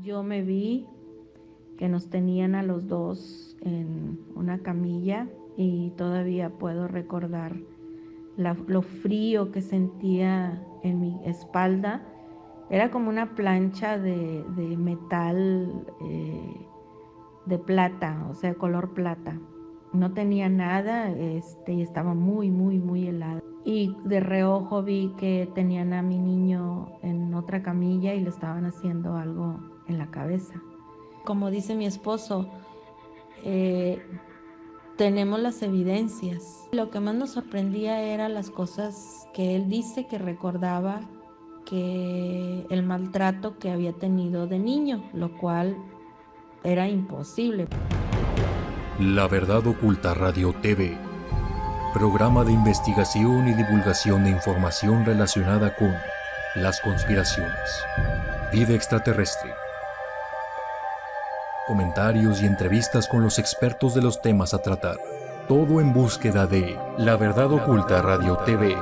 Yo me vi que nos tenían a los dos en una camilla y todavía puedo recordar lo frío que sentía en mi espalda. Era como una plancha de metal, de plata, o sea, color plata. No tenía nada, y estaba muy, muy, muy helada. Y de reojo vi que tenían a mi niño en otra camilla y le estaban haciendo algo en la cabeza. Como dice mi esposo, eh, tenemos las evidencias. Lo que más nos sorprendía eran las cosas que él dice que recordaba, que el maltrato que había tenido de niño, lo cual era imposible. La Verdad Oculta Radio TV, programa de investigación y divulgación de información relacionada con las conspiraciones, vida extraterrestre, comentarios y entrevistas con los expertos de los temas a tratar. Todo en búsqueda de La Verdad Oculta Radio TV,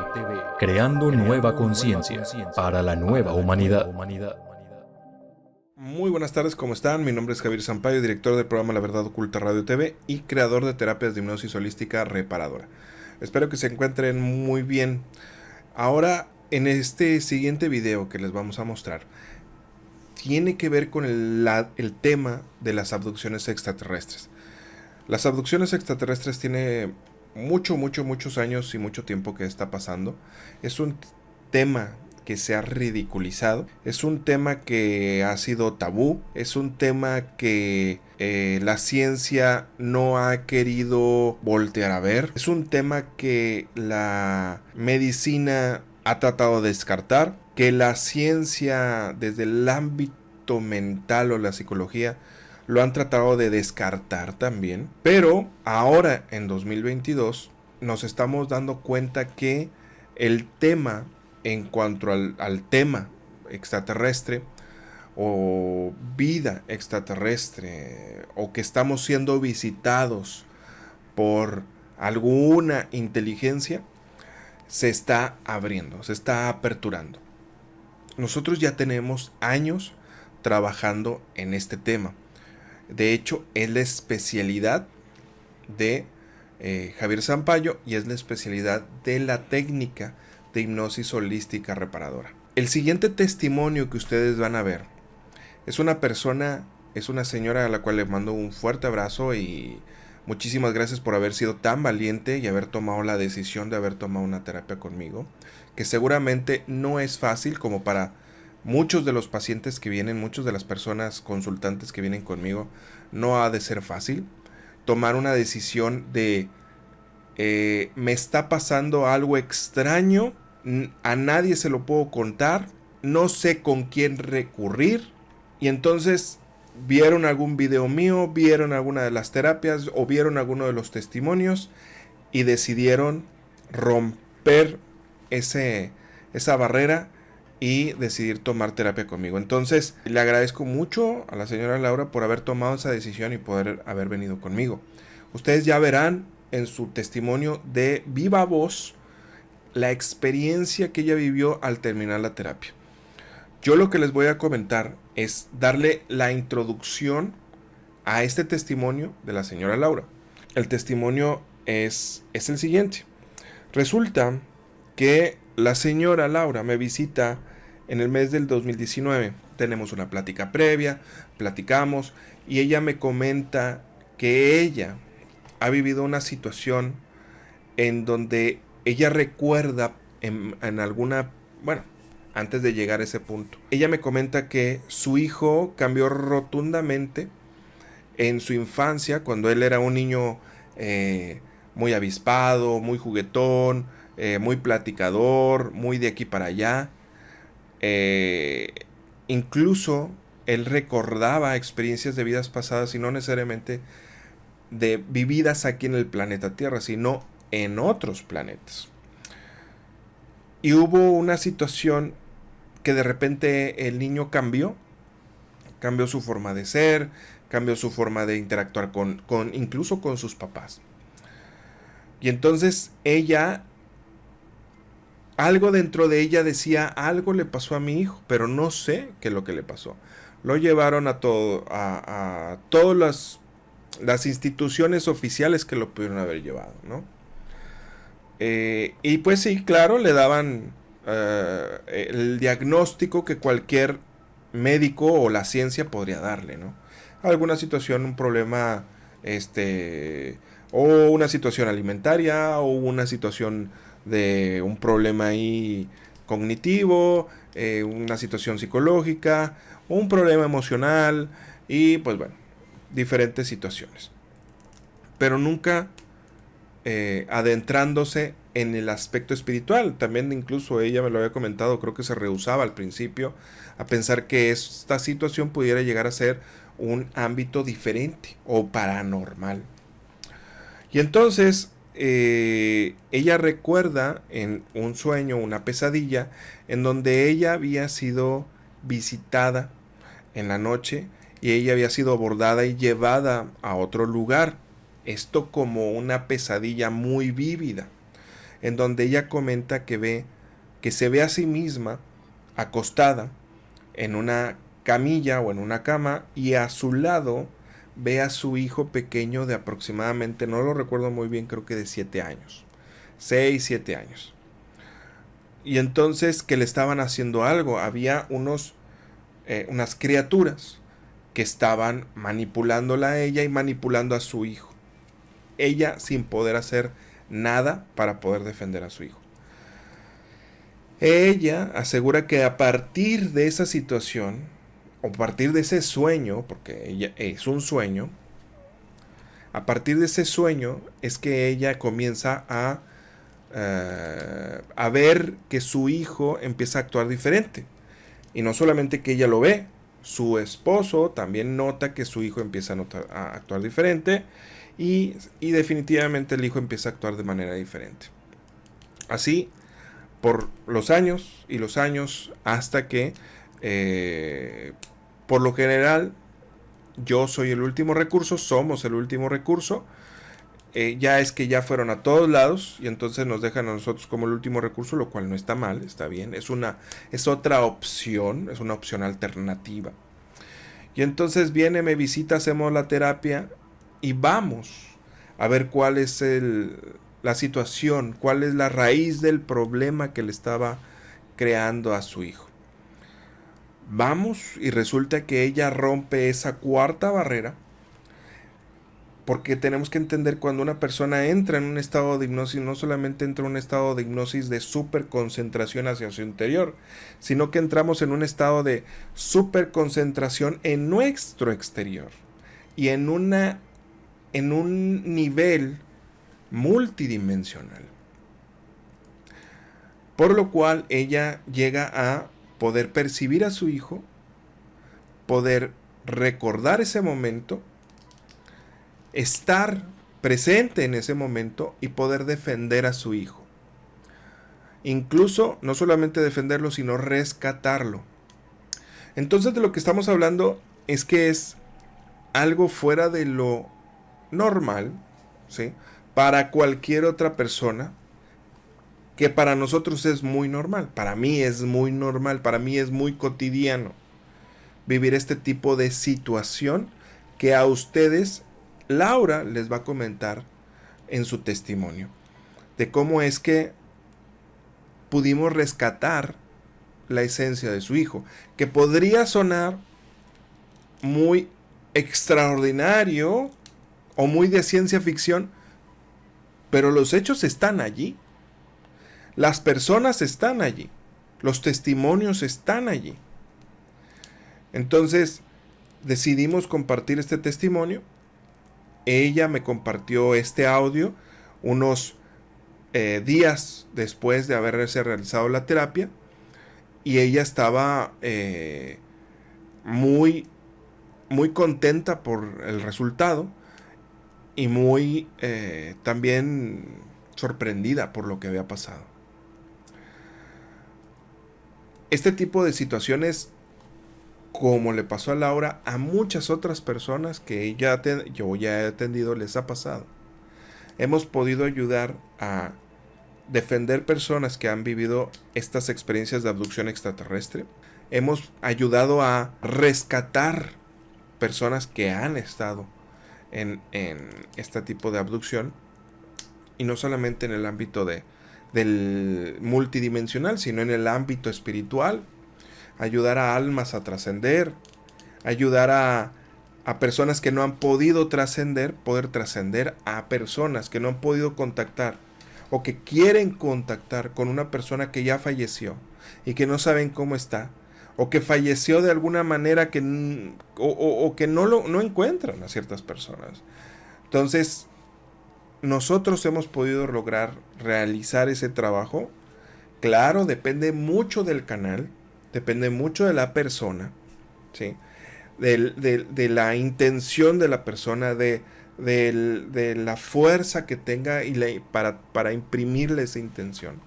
creando nueva conciencia para la nueva humanidad. Muy buenas tardes, ¿cómo están? Mi nombre es Javier Sampaio, director del programa La Verdad Oculta Radio TV y creador de terapias de hipnosis holística reparadora. Espero que se encuentren muy bien. Ahora, en este siguiente video que les vamos a mostrar, tiene que ver con el tema de las abducciones extraterrestres. Las abducciones extraterrestres tiene muchos años y mucho tiempo que está pasando. Es un tema que se ha ridiculizado, es un tema que ha sido tabú, es un tema que la ciencia no ha querido voltear a ver, es un tema que la medicina ha tratado de descartar, que la ciencia desde el ámbito mental o la psicología lo han tratado de descartar también, pero ahora en 2022 nos estamos dando cuenta que el tema en cuanto al tema extraterrestre o vida extraterrestre o que estamos siendo visitados por alguna inteligencia se está abriendo, se está aperturando. Nosotros ya tenemos años trabajando en este tema. De hecho, es la especialidad de Javier Sampaio y es la especialidad de la técnica de hipnosis holística reparadora. El siguiente testimonio que ustedes van a ver es una persona, es una señora a la cual le mando un fuerte abrazo y muchísimas gracias por haber sido tan valiente y haber tomado la decisión de haber tomado una terapia conmigo, que seguramente no es fácil como para muchos de los pacientes que vienen, muchas de las personas consultantes que vienen conmigo, no ha de ser fácil tomar una decisión de me está pasando algo extraño, a nadie se lo puedo contar, no sé con quién recurrir, y entonces vieron algún video mío, vieron alguna de las terapias o vieron alguno de los testimonios y decidieron romper esa barrera y decidir tomar terapia conmigo. Entonces le agradezco mucho a la señora Laura por haber tomado esa decisión y poder haber venido conmigo. Ustedes ya verán en su testimonio de viva voz la experiencia que ella vivió al terminar la terapia. Yo lo que les voy a comentar es darle la introducción a este testimonio de la señora Laura. El testimonio es el siguiente. Resulta que la señora Laura me visita en el mes del 2019. Tenemos una plática previa, platicamos y ella me comenta que ella ha vivido una situación en donde ella recuerda en alguna, bueno, antes de llegar a ese punto. Ella me comenta que su hijo cambió rotundamente en su infancia, cuando él era un niño muy avispado, muy juguetón, muy platicador, muy de aquí para allá. Incluso él recordaba experiencias de vidas pasadas y no necesariamente de vividas aquí en el planeta Tierra, sino en otros planetas. Y hubo una situación que de repente el niño cambió su forma de ser, cambió su forma de interactuar incluso con sus papás. Y entonces ella, algo dentro de ella decía, algo le pasó a mi hijo, pero no sé qué es lo que le pasó. lo llevaron a todas las instituciones oficiales que lo pudieron haber llevado, ¿no? Y pues sí, claro, le daban el diagnóstico que cualquier médico o la ciencia podría darle, ¿no? Alguna situación, un problema, o una situación alimentaria, o una situación de un problema ahí cognitivo, una situación psicológica, un problema emocional, y pues bueno, diferentes situaciones. Pero nunca adentrándose en el aspecto espiritual. También incluso ella me lo había comentado, creo que se rehusaba al principio a pensar que esta situación pudiera llegar a ser un ámbito diferente o paranormal. Y entonces ella recuerda en un sueño, una pesadilla, en donde ella había sido visitada en la noche y ella había sido abordada y llevada a otro lugar. Esto como una pesadilla muy vívida, en donde ella comenta que se ve a sí misma acostada en una camilla o en una cama, y a su lado ve a su hijo pequeño de aproximadamente, no lo recuerdo muy bien, creo que de 7 años, 6, 7 años. Y entonces que le estaban haciendo algo, había unas criaturas que estaban manipulándola a ella y manipulando a su hijo. Ella sin poder hacer nada para poder defender a su hijo. Ella asegura que a partir de esa situación, o a partir de ese sueño, porque ella es un sueño, a partir de ese sueño es que ella comienza a ver que su hijo empieza a actuar diferente. Y no solamente que ella lo ve, su esposo también nota que su hijo empieza a actuar diferente. Y definitivamente el hijo empieza a actuar de manera diferente. Así, por los años y los años, hasta que, por lo general, yo soy el último recurso, somos el último recurso. Ya es que ya fueron a todos lados y entonces nos dejan a nosotros como el último recurso, lo cual no está mal, está bien. Es otra opción, es una opción alternativa. Y entonces viene, me visita, hacemos la terapia. Y vamos a ver cuál es la situación, cuál es la raíz del problema que le estaba creando a su hijo. Vamos y resulta que ella rompe esa cuarta barrera, porque tenemos que entender cuando una persona entra en un estado de hipnosis, no solamente entra en un estado de hipnosis de súper concentración hacia su interior, sino que entramos en un estado de súper concentración en nuestro exterior y en un nivel multidimensional. Por lo cual ella llega a poder percibir a su hijo, poder recordar ese momento, estar presente en ese momento y poder defender a su hijo. Incluso no solamente defenderlo, sino rescatarlo. Entonces de lo que estamos hablando es que es algo fuera de lo normal, ¿sí? Para cualquier otra persona, que para nosotros es muy normal. Para mí es muy normal, para mí es muy cotidiano vivir este tipo de situación que a ustedes Laura les va a comentar en su testimonio, de cómo es que pudimos rescatar la esencia de su hijo, que podría sonar muy extraordinario o muy de ciencia ficción, pero los hechos están allí, las personas están allí, los testimonios están allí. Entonces decidimos compartir este testimonio. Ella me compartió este audio unos días después de haberse realizado la terapia, y ella estaba muy contenta por el resultado y muy también sorprendida por lo que había pasado. Este tipo de situaciones, como le pasó a Laura, a muchas otras personas que yo ya he atendido, les ha pasado. Hemos podido ayudar a defender personas que han vivido estas experiencias de abducción extraterrestre. hemos ayudado a rescatar personas que han estado en este tipo de abducción, y no solamente en el ámbito del multidimensional, sino en el ámbito espiritual, ayudar a almas a trascender, ayudar a personas que no han podido trascender, poder trascender, a personas que no han podido contactar o que quieren contactar con una persona que ya falleció y que no saben cómo está, o que falleció de alguna manera que no encuentran a ciertas personas. Entonces, nosotros hemos podido lograr realizar ese trabajo. Claro, depende mucho del canal, depende mucho de la persona, ¿sí? De la intención de la persona, de la fuerza que tenga para imprimirle esa intención.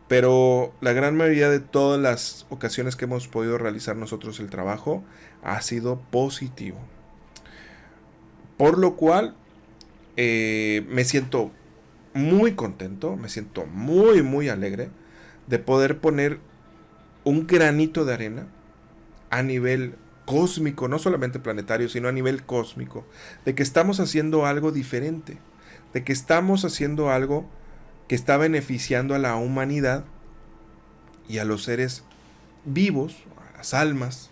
Pero la gran mayoría de todas las ocasiones que hemos podido realizar nosotros el trabajo ha sido positivo. Por lo cual me siento muy contento, me siento muy, muy alegre de poder poner un granito de arena a nivel cósmico, no solamente planetario, sino a nivel cósmico, de que estamos haciendo algo diferente, de que estamos haciendo algo que está beneficiando a la humanidad y a los seres vivos, a las almas,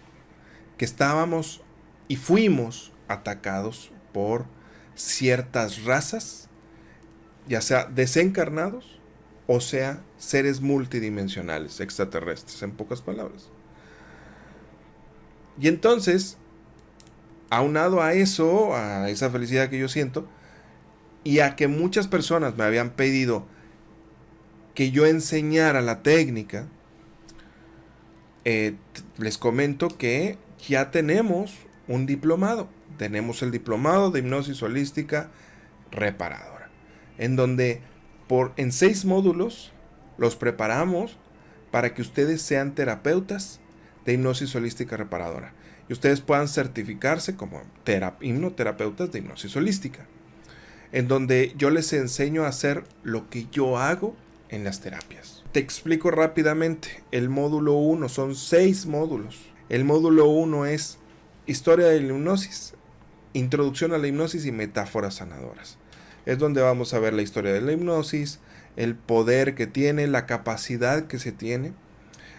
que estábamos y fuimos atacados por ciertas razas, ya sea desencarnados o sea seres multidimensionales, extraterrestres, en pocas palabras. Y entonces, aunado a eso, a esa felicidad que yo siento, y a que muchas personas me habían pedido que yo enseñara la técnica, les comento que ya tenemos un diplomado. Tenemos el diplomado de hipnosis holística reparadora, en donde en 6 módulos los preparamos para que ustedes sean terapeutas de hipnosis holística reparadora y ustedes puedan certificarse como hipnoterapeutas de hipnosis holística, en donde yo les enseño a hacer lo que yo hago en las terapias. Te explico rápidamente. El módulo 1 son 6 módulos. El módulo 1 es historia de la hipnosis, introducción a la hipnosis y metáforas sanadoras. Es donde vamos a ver la historia de la hipnosis, el poder que tiene, la capacidad que se tiene,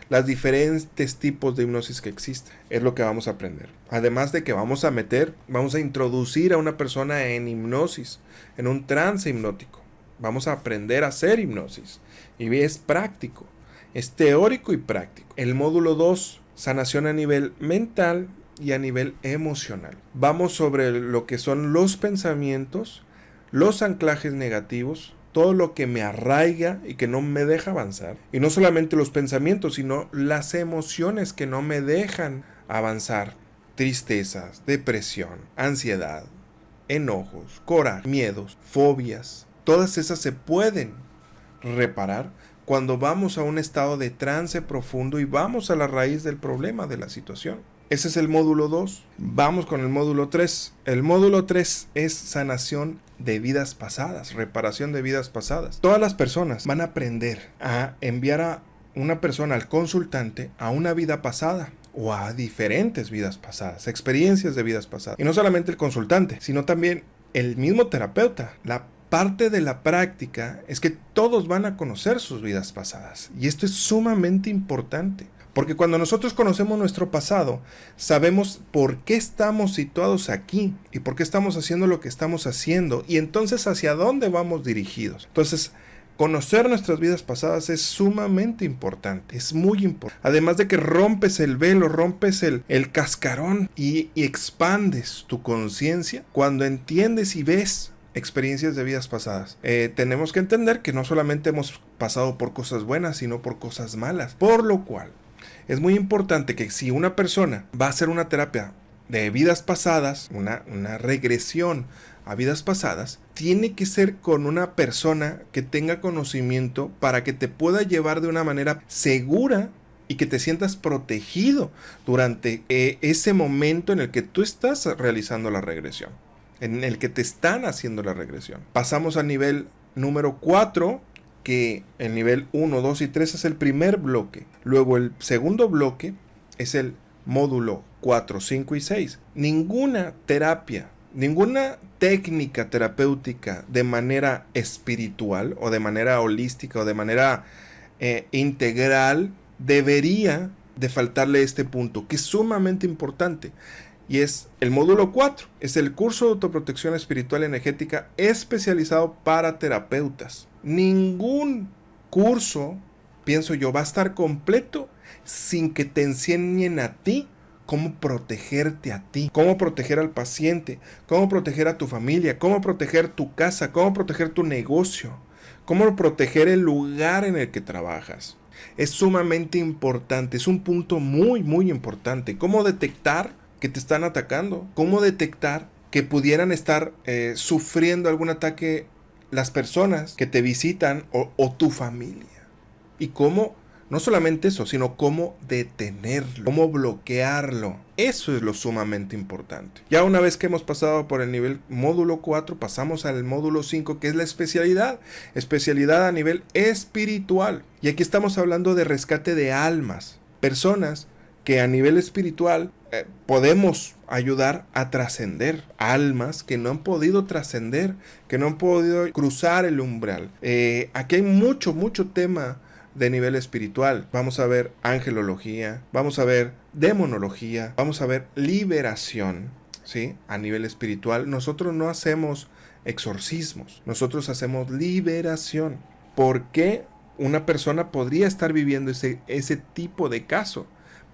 las diferentes tipos de hipnosis que existen. Es lo que vamos a aprender. Además de que vamos a introducir a una persona en hipnosis, en un trance hipnótico. Vamos a aprender a hacer hipnosis. Y es práctico, es teórico y práctico. El módulo 2, sanación a nivel mental y a nivel emocional. Vamos sobre lo que son los pensamientos, los anclajes negativos, todo lo que me arraiga y que no me deja avanzar. Y no solamente los pensamientos, sino las emociones que no me dejan avanzar. Tristezas, depresión, ansiedad, enojos, coraje, miedos, fobias. Todas esas se pueden reparar cuando vamos a un estado de trance profundo y vamos a la raíz del problema, de la situación. Ese es el módulo 2. Vamos con el módulo 3. El módulo 3 es sanación de vidas pasadas, reparación de vidas pasadas. Todas las personas van a aprender a enviar a una persona, al consultante, a una vida pasada o a diferentes vidas pasadas, experiencias de vidas pasadas. Y no solamente el consultante, sino también el mismo terapeuta. La parte de la práctica es que todos van a conocer sus vidas pasadas. Y esto es sumamente importante. Porque cuando nosotros conocemos nuestro pasado, sabemos por qué estamos situados aquí y por qué estamos haciendo lo que estamos haciendo y entonces hacia dónde vamos dirigidos. Entonces, conocer nuestras vidas pasadas es sumamente importante, es muy importante. Además de que rompes el velo, rompes el cascarón y expandes tu conciencia cuando entiendes y ves experiencias de vidas pasadas. Tenemos que entender que no solamente hemos pasado por cosas buenas, sino por cosas malas. Por lo cual, es muy importante que si una persona va a hacer una terapia de vidas pasadas, una regresión a vidas pasadas, tiene que ser con una persona que tenga conocimiento para que te pueda llevar de una manera segura y que te sientas protegido durante ese momento en el que tú estás realizando la regresión, en el que te están haciendo la regresión. Pasamos al nivel número 4, que el nivel 1, 2 y 3 es el primer bloque. Luego el segundo bloque es el módulo 4, 5 y 6. Ninguna terapia, ninguna técnica terapéutica de manera espiritual o de manera holística o de manera integral debería de faltarle este punto, que es sumamente importante. Y es el módulo 4, es el curso de autoprotección espiritual y energética especializado para terapeutas. Ningún curso, pienso yo, va a estar completo sin que te enseñen a ti cómo protegerte a ti, cómo proteger al paciente, cómo proteger a tu familia, cómo proteger tu casa, cómo proteger tu negocio, cómo proteger el lugar en el que trabajas. Es sumamente importante, es un punto muy, muy importante. Cómo detectar que te están atacando, cómo detectar que pudieran estar sufriendo algún ataque las personas que te visitan o tu familia. Y cómo, no solamente eso, sino cómo detenerlo, cómo bloquearlo. Eso es lo sumamente importante. Ya una vez que hemos pasado por el nivel módulo 4, pasamos al módulo 5, que es la especialidad a nivel espiritual. Y aquí estamos hablando de rescate de almas, personas que a nivel espiritual podemos ayudar a trascender, almas que no han podido trascender, que no han podido cruzar el umbral. Aquí hay mucho tema de nivel espiritual. Vamos a ver angelología, vamos a ver demonología, vamos a ver liberación, ¿sí? A nivel espiritual. Nosotros no hacemos exorcismos, nosotros hacemos liberación. ¿Por qué una persona podría estar viviendo ese tipo de caso?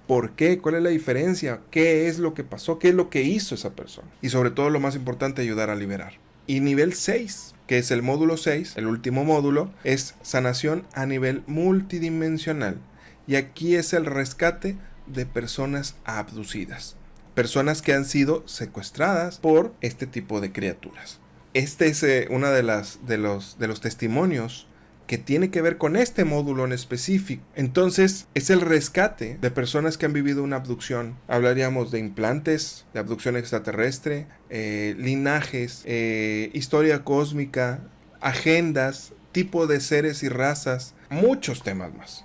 ¿Por qué? ¿Cuál es la diferencia? ¿Qué es lo que pasó? ¿Qué es lo que hizo esa persona? Y sobre todo, lo más importante, ayudar a liberar. Y nivel 6, que es el módulo 6, el último módulo, es sanación a nivel multidimensional. Y aquí es el rescate de personas abducidas. Personas que han sido secuestradas por este tipo de criaturas. Este es uno de los testimonios que tiene que ver con este módulo en específico. Entonces, es el rescate de personas que han vivido una abducción. Hablaríamos de implantes, de abducción extraterrestre, linajes, historia cósmica, agendas, tipo de seres y razas, muchos temas más,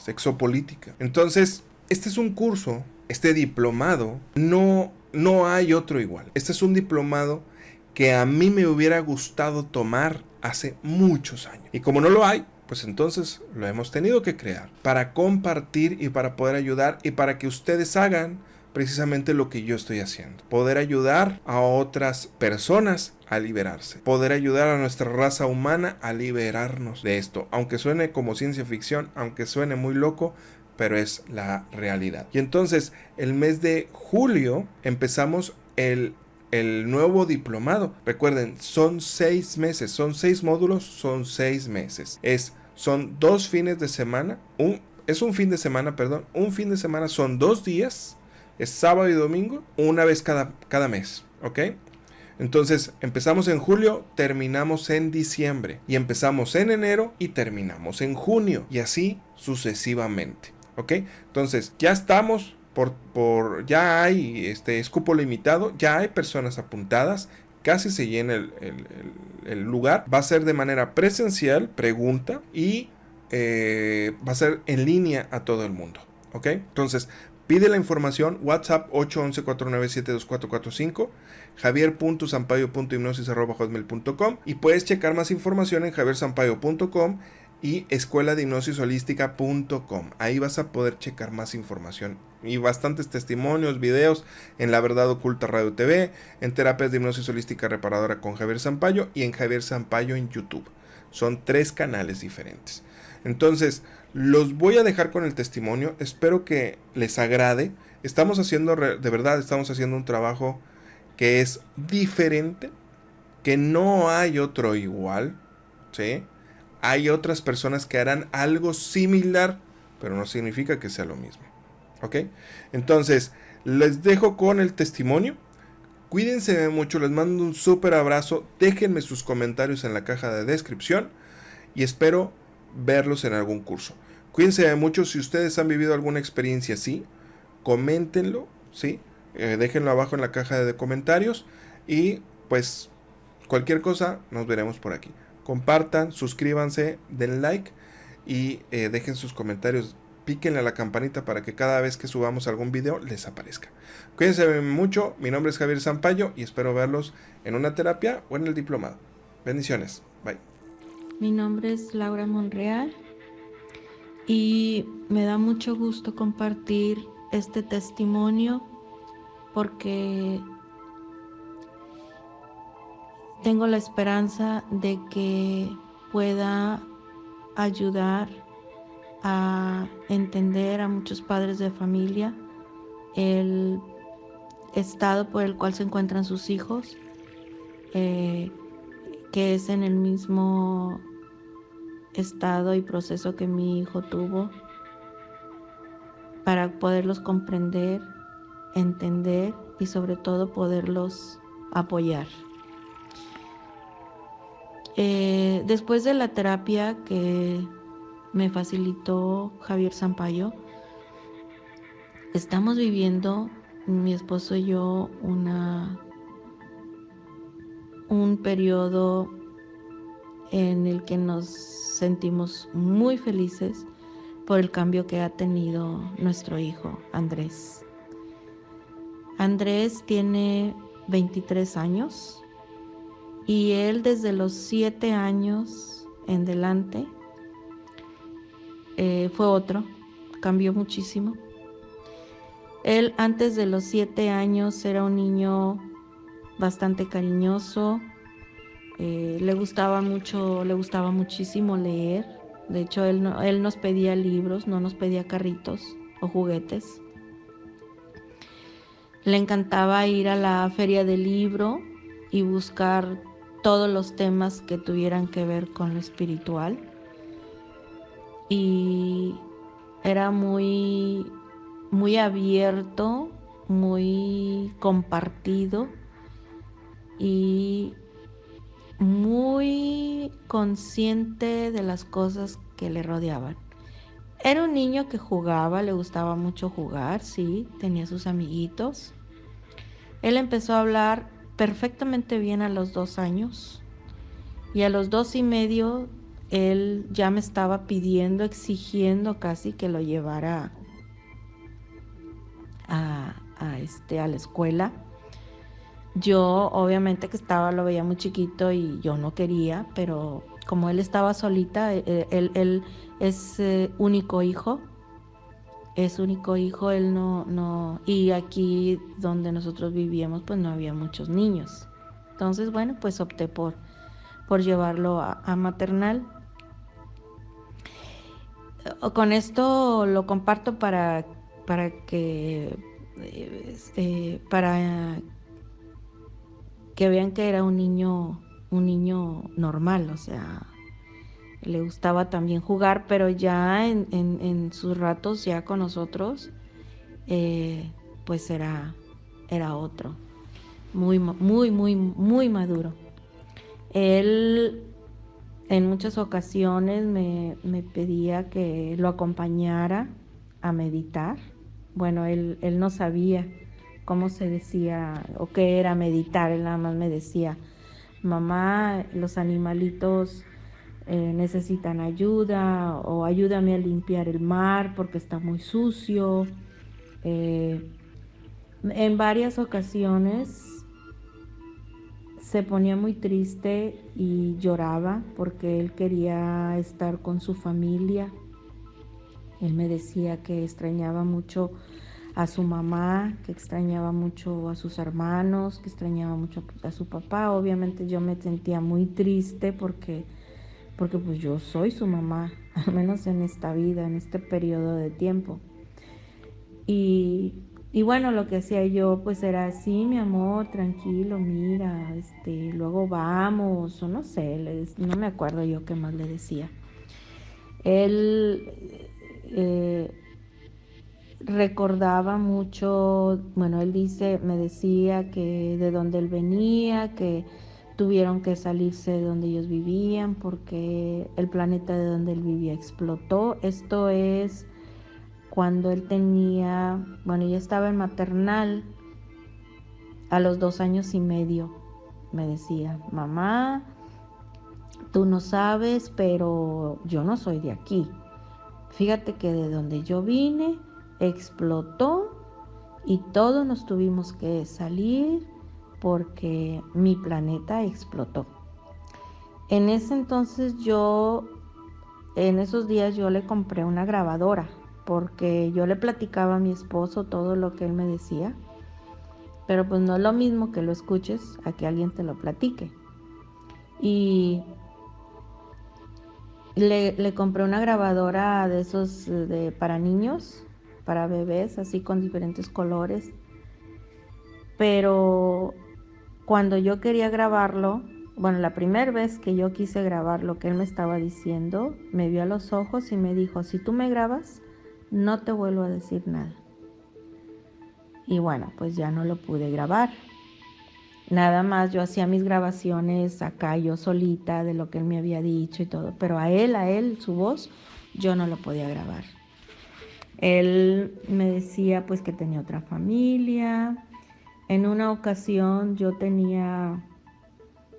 exopolítica. Entonces, este es un curso, este diplomado, no hay otro igual. Este es un diplomado que a mí me hubiera gustado tomar hace muchos años. Y como no lo hay, pues entonces lo hemos tenido que crear para compartir y para poder ayudar y para que ustedes hagan precisamente lo que yo estoy haciendo. Poder ayudar a otras personas a liberarse. Poder ayudar a nuestra raza humana a liberarnos de esto. Aunque suene como ciencia ficción, aunque suene muy loco, pero es la realidad. Y entonces, el mes de julio empezamos el nuevo diplomado. Recuerden, son 6 meses, son 6 módulos, son 6 meses. Son 2 fines de semana, un fin de semana son 2 días, es sábado y domingo, una vez cada mes, ¿ok? Entonces, empezamos en julio, terminamos en diciembre, y empezamos en enero y terminamos en junio, y así sucesivamente, ¿ok? Entonces, ya estamos ya hay cupo limitado, ya hay personas apuntadas, casi se llena el lugar. Va a ser de manera presencial, pregunta, y va a ser en línea a todo el mundo, ¿ok? Entonces, pide la información, WhatsApp 811-497-2445, javier.sampaio.hipnosis@hotmail.com, y puedes checar más información en javiersampaio.com y escueladehipnosisholística.com. Ahí vas a poder checar más información y bastantes testimonios, videos en La Verdad Oculta Radio TV, en Terapias de Hipnosis Holística Reparadora con Javier Sampaio y en Javier Sampaio en YouTube. Son 3 canales diferentes. Entonces, los voy a dejar con el testimonio. Espero que les agrade. Estamos haciendo un trabajo que es diferente, que no hay otro igual, ¿sí? Hay otras personas que harán algo similar, pero no significa que sea lo mismo, ¿ok? Entonces, les dejo con el testimonio. Cuídense mucho, les mando un súper abrazo. Déjenme sus comentarios en la caja de descripción y espero verlos en algún curso. Cuídense mucho. Si ustedes han vivido alguna experiencia así, coméntenlo, ¿sí? Déjenlo abajo en la caja de comentarios y pues cualquier cosa, nos veremos por aquí. Compartan, suscríbanse, den like y dejen sus comentarios. Píquenle a la campanita para que cada vez que subamos algún video les aparezca. Cuídense mucho, mi nombre es Javier Sampaio y espero verlos en una terapia o en el diplomado. Bendiciones, bye. Mi nombre es Laura Monreal y me da mucho gusto compartir este testimonio porque tengo la esperanza de que pueda ayudar a entender a muchos padres de familia el estado por el cual se encuentran sus hijos, que es en el mismo estado y proceso que mi hijo tuvo, para poderlos comprender, entender y sobre todo poderlos apoyar. Después de la terapia que me facilitó Javier Sampaio, estamos viviendo, mi esposo y yo, un periodo en el que nos sentimos muy felices por el cambio que ha tenido nuestro hijo, Andrés. Andrés tiene 23 años y él desde los 7 años en delante fue otro, cambió muchísimo. Él antes de los 7 años era un niño bastante cariñoso, le gustaba muchísimo leer. De hecho, él nos pedía libros, no nos pedía carritos o juguetes. Le encantaba ir a la feria del libro y buscar todos los temas que tuvieran que ver con lo espiritual. Y era muy, muy abierto, muy compartido y muy consciente de las cosas que le rodeaban. Era un niño que jugaba, le gustaba mucho jugar, sí, tenía sus amiguitos. Él empezó a hablar perfectamente bien a los 2 años y a los 2 y medio él ya me estaba pidiendo, exigiendo casi que lo llevara a la escuela. Yo obviamente que lo veía muy chiquito y yo no quería, pero como él estaba solita, él es único hijo, él no, y aquí donde nosotros vivíamos pues no había muchos niños. Entonces bueno, pues opté por llevarlo a maternal. Con esto lo comparto para que vean que era un niño normal, o sea, le gustaba también jugar, pero ya en sus ratos ya con nosotros, pues era otro, muy, muy, muy, muy maduro. Él en muchas ocasiones me pedía que lo acompañara a meditar. Bueno, él no sabía cómo se decía o qué era meditar, él nada más me decía: mamá, los animalitos necesitan ayuda, o ayúdame a limpiar el mar porque está muy sucio. En varias ocasiones se ponía muy triste y lloraba porque él quería estar con su familia. Él me decía que extrañaba mucho a su mamá, que extrañaba mucho a sus hermanos, que extrañaba mucho a su papá. Obviamente yo me sentía muy triste porque pues yo soy su mamá, al menos en esta vida, en este periodo de tiempo. Y bueno, lo que hacía yo pues era así: mi amor, tranquilo, mira, luego vamos, o no sé, no me acuerdo yo qué más le decía. Él recordaba mucho, bueno, él me decía que de donde él venía, que tuvieron que salirse de donde ellos vivían porque el planeta de donde él vivía explotó. Esto es cuando él ya estaba en maternal a los 2 años y medio. me decía, mamá, tú no sabes, pero yo no soy de aquí. Fíjate que de donde yo vine explotó y todos nos tuvimos que salir porque mi planeta explotó. En ese entonces en esos días yo le compré una grabadora porque yo le platicaba a mi esposo todo lo que él me decía, pero pues no es lo mismo que lo escuches a que alguien te lo platique. Y le compré una grabadora de esos para niños, para bebés, así con diferentes colores. Pero cuando yo quería grabarlo, bueno, la primera vez que yo quise grabar lo que él me estaba diciendo, me vio a los ojos y me dijo, si tú me grabas, no te vuelvo a decir nada. Y bueno, pues ya no lo pude grabar. Nada más yo hacía mis grabaciones acá yo solita de lo que él me había dicho y todo, pero a él, su voz, yo no lo podía grabar. Él me decía pues que tenía otra familia. En una ocasión yo tenía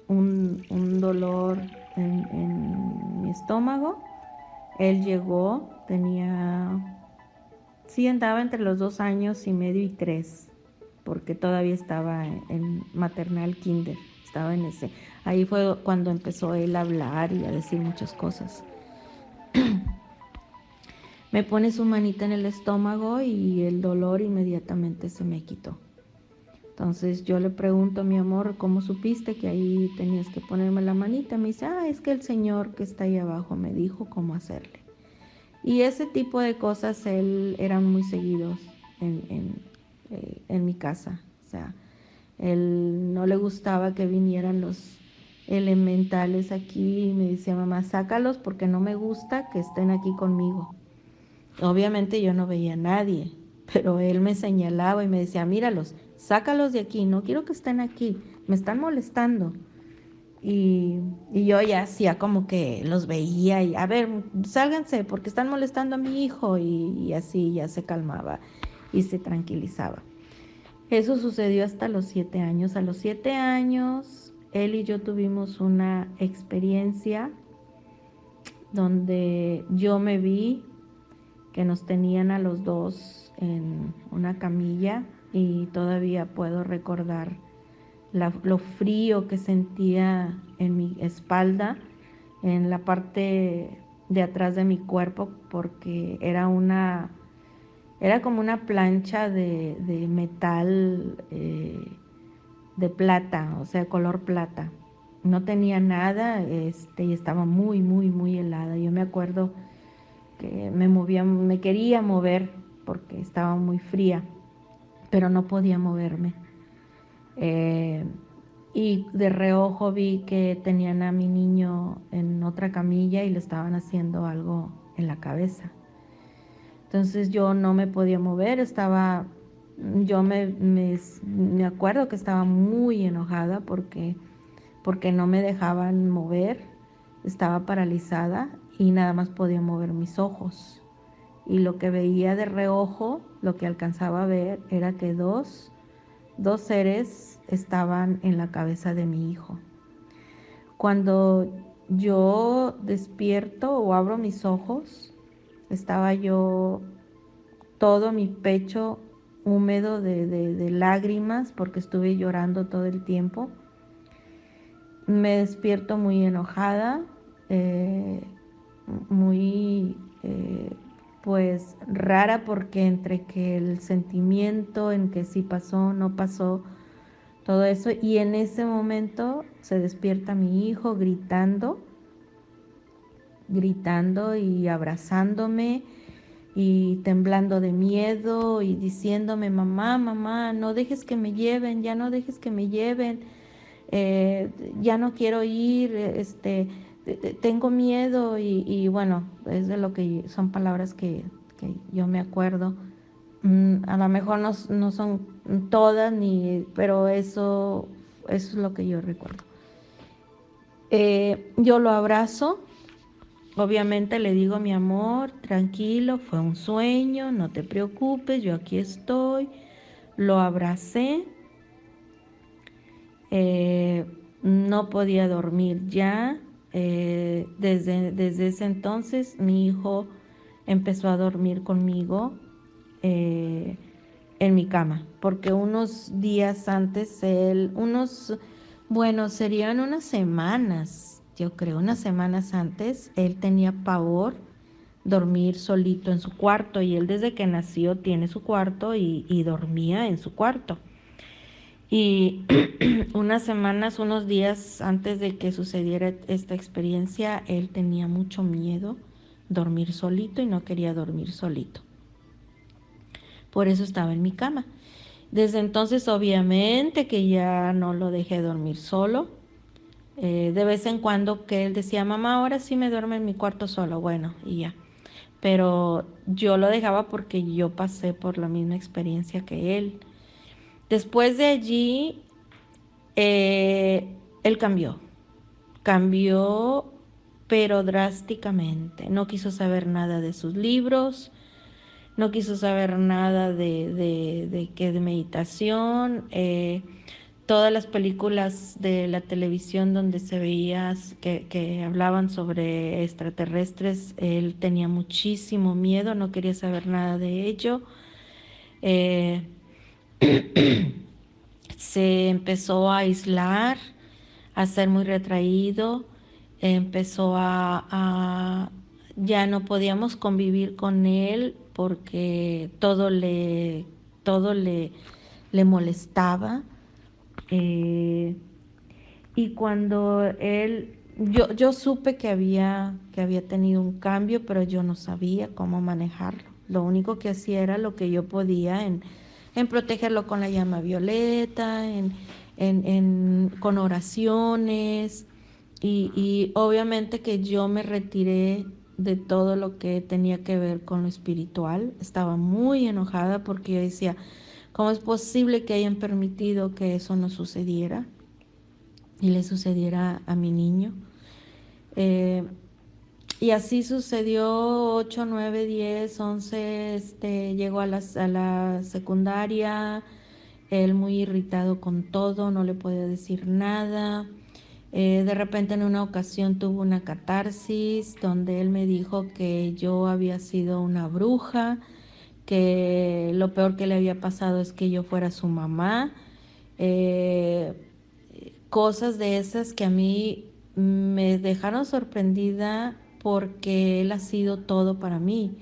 un dolor en mi estómago. Él llegó, andaba entre los 2 años y medio y 3, porque todavía estaba en maternal kinder, estaba en ese. Ahí fue cuando empezó él a hablar y a decir muchas cosas. Me pone su manita en el estómago y el dolor inmediatamente se me quitó. Entonces yo le pregunto, mi amor, ¿cómo supiste que ahí tenías que ponerme la manita? Me dice, es que el señor que está ahí abajo me dijo cómo hacerle. Y ese tipo de cosas eran muy seguidos en mi casa. O sea, él no le gustaba que vinieran los elementales aquí y me decía, mamá, sácalos porque no me gusta que estén aquí conmigo. Obviamente yo no veía a nadie, pero él me señalaba y me decía, míralos, sácalos de aquí, no quiero que estén aquí, me están molestando. Y yo ya hacía como que los veía y, a ver, sálganse porque están molestando a mi hijo y así ya se calmaba y se tranquilizaba. Eso sucedió hasta los 7 años. A los 7 años, él y yo tuvimos una experiencia donde yo me vi que nos tenían a los dos en una camilla y todavía puedo recordar lo frío que sentía en mi espalda, en la parte de atrás de mi cuerpo, porque era como una plancha de metal de plata, o sea, color plata. No tenía nada, y estaba muy, muy, muy helada. Yo me acuerdo que me quería mover porque estaba muy fría, pero no podía moverme. Y de reojo vi que tenían a mi niño en otra camilla y le estaban haciendo algo en la cabeza. Entonces yo no me podía mover, yo me acuerdo que estaba muy enojada porque no me dejaban mover, estaba paralizada y nada más podía mover mis ojos. Y lo que veía de reojo, lo que alcanzaba a ver, era que dos seres estaban en la cabeza de mi hijo. Cuando yo despierto o abro mis ojos, estaba yo todo mi pecho húmedo de lágrimas porque estuve llorando todo el tiempo. Me despierto muy enojada, muy pues rara, porque entre que el sentimiento en que sí pasó, no pasó, todo eso, y en ese momento se despierta mi hijo gritando y abrazándome y temblando de miedo y diciéndome, mamá, mamá, no dejes que me lleven, ya no dejes que me lleven, ya no quiero ir, tengo miedo y bueno, es de lo que son palabras que yo me acuerdo. A lo mejor no son todas, pero eso es lo que yo recuerdo. Yo lo abrazo, obviamente le digo, mi amor, tranquilo, fue un sueño, no te preocupes, yo aquí estoy. Lo abracé. no podía dormir ya. Desde ese entonces mi hijo empezó a dormir conmigo en mi cama, porque unos días antes bueno, serían unas semanas, yo creo, unas semanas antes, él tenía pavor dormir solito en su cuarto, y él desde que nació tiene su cuarto y dormía en su cuarto. Y unas semanas, unos días antes de que sucediera esta experiencia, él tenía mucho miedo dormir solito y no quería dormir solito. Por eso estaba en mi cama. Desde entonces, obviamente, que ya no lo dejé dormir solo. De vez en cuando que él decía, mamá, ahora sí me duermo en mi cuarto solo. Bueno, y ya. Pero yo lo dejaba porque yo pasé por la misma experiencia que él. Después de allí, él cambió, pero drásticamente. No quiso saber nada de sus libros, no quiso saber nada de meditación. Todas las películas de la televisión donde se veía que hablaban sobre extraterrestres, él tenía muchísimo miedo, no quería saber nada de ello. Eh, Se empezó a aislar, a ser muy retraído, empezó ya no podíamos convivir con él porque le molestaba. eh, y cuando yo supe que había tenido un cambio, pero yo no sabía cómo manejarlo. Lo único que hacía era lo que yo podía en protegerlo con la llama violeta, con oraciones, y obviamente que yo me retiré de todo lo que tenía que ver con lo espiritual. Estaba muy enojada porque yo decía, ¿cómo es posible que hayan permitido que eso no sucediera y le sucediera a mi niño? Y así sucedió 8, 9, 10, 11, llegó a la secundaria, él muy irritado con todo, no le podía decir nada. De repente en una ocasión tuvo una catarsis donde él me dijo que yo había sido una bruja, que lo peor que le había pasado es que yo fuera su mamá. Eh, Cosas de esas que a mí me dejaron sorprendida porque él ha sido todo para mí.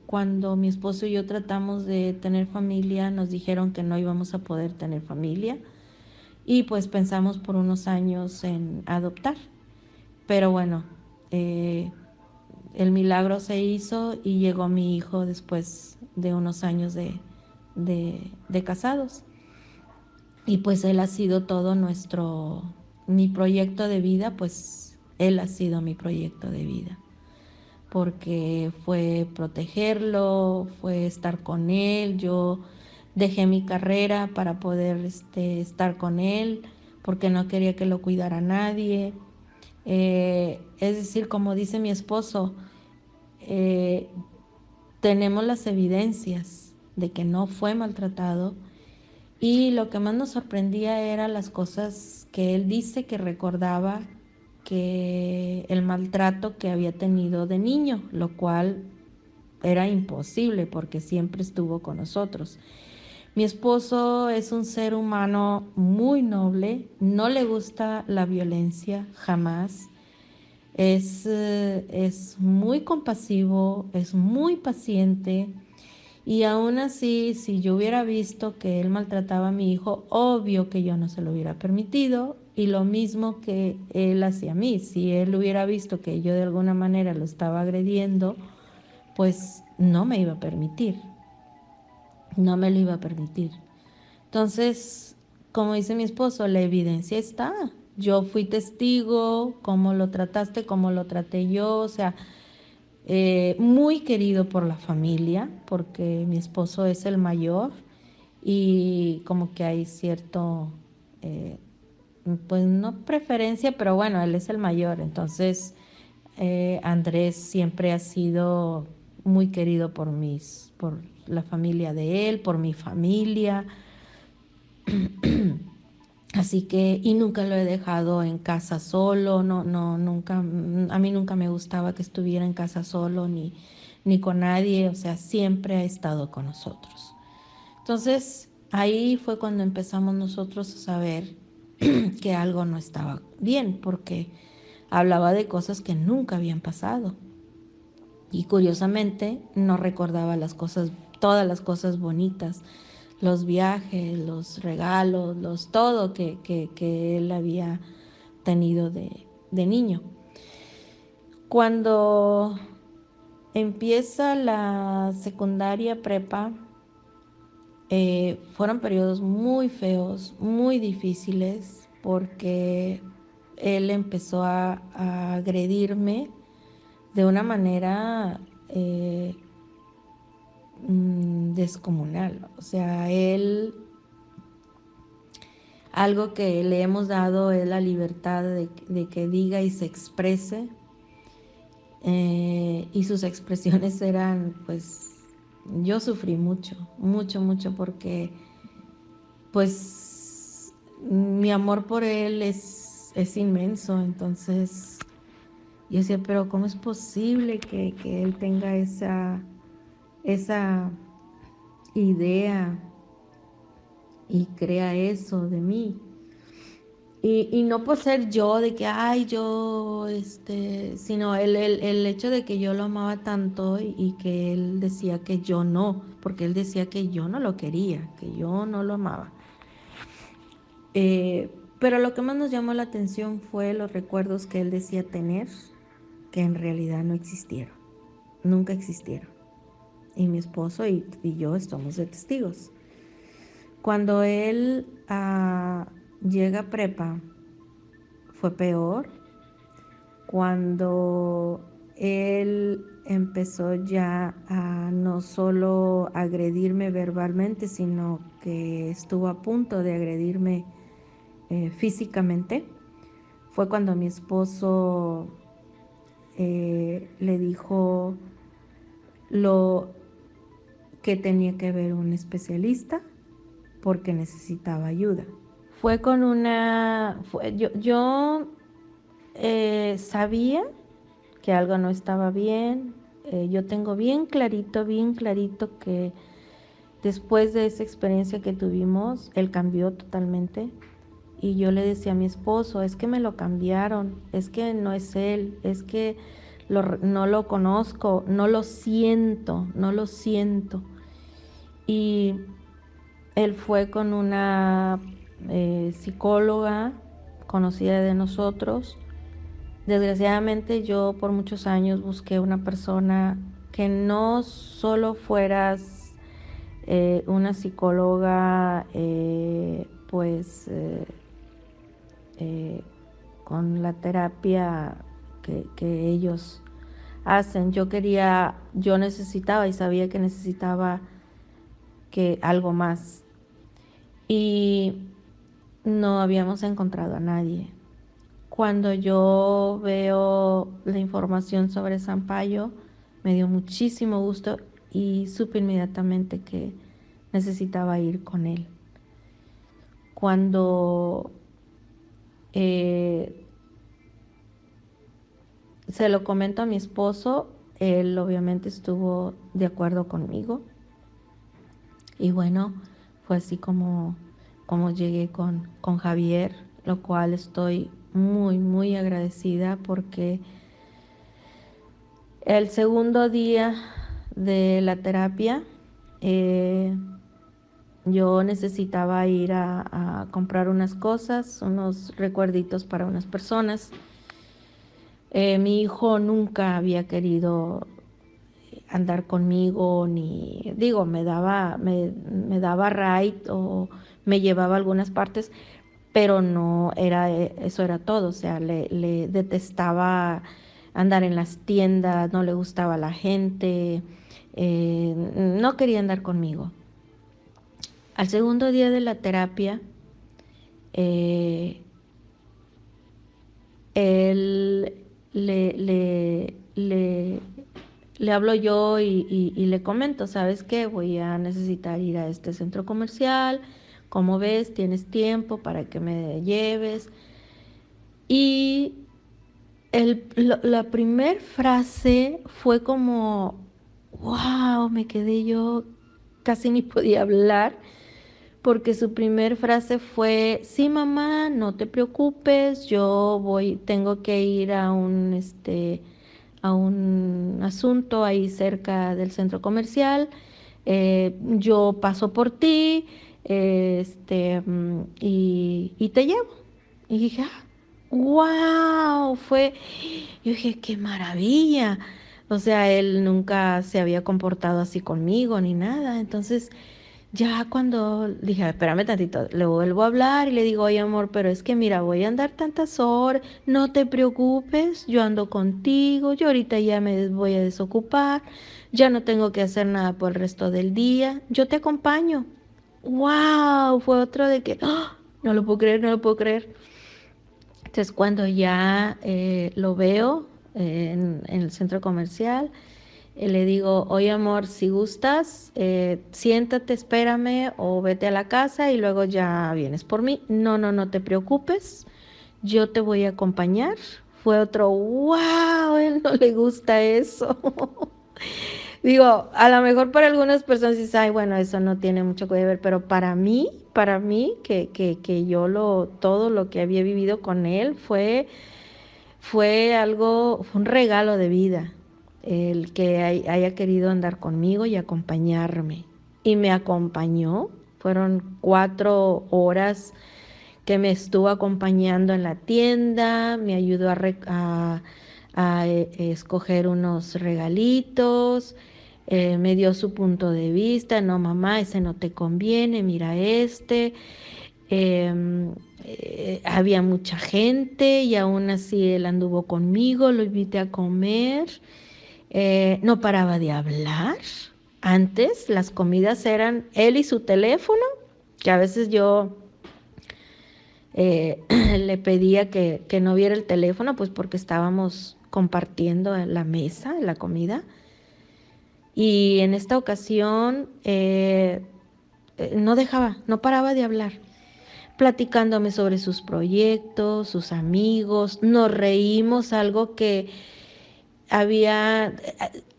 Cuando mi esposo y yo tratamos de tener familia, nos dijeron que no íbamos a poder tener familia, y pues pensamos por unos años en adoptar. Pero bueno, el milagro se hizo y llegó mi hijo después de unos años de casados. Y pues él ha sido todo mi proyecto de vida, pues él ha sido mi proyecto de vida, porque fue protegerlo, fue estar con él. Yo dejé mi carrera para poder estar con él, porque no quería que lo cuidara nadie. Es decir, como dice mi esposo, eh, tenemos las evidencias de que no fue maltratado, y lo que más nos sorprendía eran las cosas que él dice que recordaba, que el maltrato que había tenido de niño, lo cual era imposible porque siempre estuvo con nosotros. Mi esposo es un ser humano muy noble, no le gusta la violencia jamás. Es muy compasivo, es muy paciente, y aún así, si yo hubiera visto que él maltrataba a mi hijo, obvio que yo no se lo hubiera permitido, y lo mismo que él hacía a mí. Si él hubiera visto que yo de alguna manera lo estaba agrediendo, pues no me iba a permitir, no me lo iba a permitir. Entonces, como dice mi esposo, la evidencia está. Yo fui testigo, cómo lo trataste, cómo lo traté yo, o sea, muy querido por la familia, porque mi esposo es el mayor, y como que hay cierto, pues no preferencia, pero bueno, él es el mayor. Entonces Andrés siempre ha sido muy querido por la familia de él, por mi familia. Así que, y nunca lo he dejado en casa solo, nunca, a mí nunca me gustaba que estuviera en casa solo ni con nadie, o sea, siempre ha estado con nosotros. Entonces, ahí fue cuando empezamos nosotros a saber que algo no estaba bien, porque hablaba de cosas que nunca habían pasado. Y curiosamente no recordaba las cosas, todas las cosas bonitas, los viajes, los regalos, todo que él había tenido de niño. Cuando empieza la secundaria prepa, fueron periodos muy feos, muy difíciles, porque él empezó a agredirme de una manera descomunal. O sea, algo que le hemos dado es la libertad de que diga y se exprese, y sus expresiones eran, pues, yo sufrí mucho, mucho, mucho, porque, pues, mi amor por él es inmenso. Entonces, yo decía, pero ¿cómo es posible que él tenga esa idea y crea eso de mí? Y no por ser yo, de que, ay, yo, sino el hecho de que yo lo amaba tanto y que él decía que yo no, porque él decía que yo no lo quería, que yo no lo amaba. Pero lo que más nos llamó la atención fue los recuerdos que él decía tener, que en realidad no existieron, nunca existieron. Y mi esposo y yo estamos de testigos. Cuando él llega a prepa, fue peor. Cuando él empezó ya a no solo agredirme verbalmente, sino que estuvo a punto de agredirme físicamente, fue cuando mi esposo le dijo lo que tenía que ver un especialista porque necesitaba ayuda. Fue con yo sabía que algo no estaba bien. Yo tengo bien clarito que después de esa experiencia que tuvimos, él cambió totalmente. Y yo le decía a mi esposo, es que me lo cambiaron, es que no es él, es que no lo conozco, no lo siento. Y él fue con una psicóloga conocida de nosotros. Desgraciadamente yo por muchos años busqué una persona que no solo fueras una psicóloga con la terapia que ellos hacen. Yo necesitaba y sabía que necesitaba algo más. Y no habíamos encontrado a nadie. Cuando yo veo la información sobre Sampaio, me dio muchísimo gusto y supe inmediatamente que necesitaba ir con él. Cuando se lo comento a mi esposo, él obviamente estuvo de acuerdo conmigo. Y bueno, fue así como llegué con Javier, lo cual estoy muy, muy agradecida, porque el segundo día de la terapia yo necesitaba ir a comprar unas cosas, unos recuerditos para unas personas. Mi hijo nunca había querido andar conmigo, ni digo, me daba ride o me llevaba a algunas partes, pero no era, eso era todo. O sea, le detestaba andar en las tiendas, no le gustaba la gente, no quería andar conmigo. Al segundo día de la terapia, él le hablo yo y le comento, ¿sabes qué? Voy a necesitar ir a este centro comercial ¿Cómo ves? ¿Tienes tiempo para que me lleves? Y la primer frase fue como, wow, me quedé yo, casi ni podía hablar, porque su primer frase fue, sí mamá, no te preocupes, tengo que ir a a un asunto ahí cerca del centro comercial, yo paso por ti, y te llevo. Y dije, wow, yo dije, qué maravilla. O sea, él nunca se había comportado así conmigo ni nada. Entonces, ya cuando dije, espérame tantito, le vuelvo a hablar y le digo, oye amor, pero es que mira, voy a andar tantas horas, no te preocupes, yo ando contigo, yo ahorita ya me voy a desocupar, ya no tengo que hacer nada por el resto del día, yo te acompaño. Wow, fue otro de que, no lo puedo creer, no lo puedo creer. Entonces cuando ya lo veo en el centro comercial, le digo, oye amor, si gustas, siéntate, espérame o vete a la casa y luego ya vienes por mí. No, no, no te preocupes, yo te voy a acompañar. Fue otro, wow, a él no le gusta eso. Digo, a lo mejor para algunas personas dices, ay, bueno, eso no tiene mucho que ver, pero para mí, que todo lo que había vivido con él fue un regalo de vida, el que haya querido andar conmigo y acompañarme. Y me acompañó, fueron 4 horas que me estuvo acompañando en la tienda, me ayudó a escoger unos regalitos, me dio su punto de vista, no mamá, ese no te conviene, mira este. Había mucha gente y aún así él anduvo conmigo, lo invité a comer, no paraba de hablar. Antes las comidas eran él y su teléfono, que a veces yo le pedía que no viera el teléfono, pues porque estábamos compartiendo la mesa, la comida. Y en esta ocasión no paraba de hablar, platicándome sobre sus proyectos, sus amigos. Nos reímos, algo que había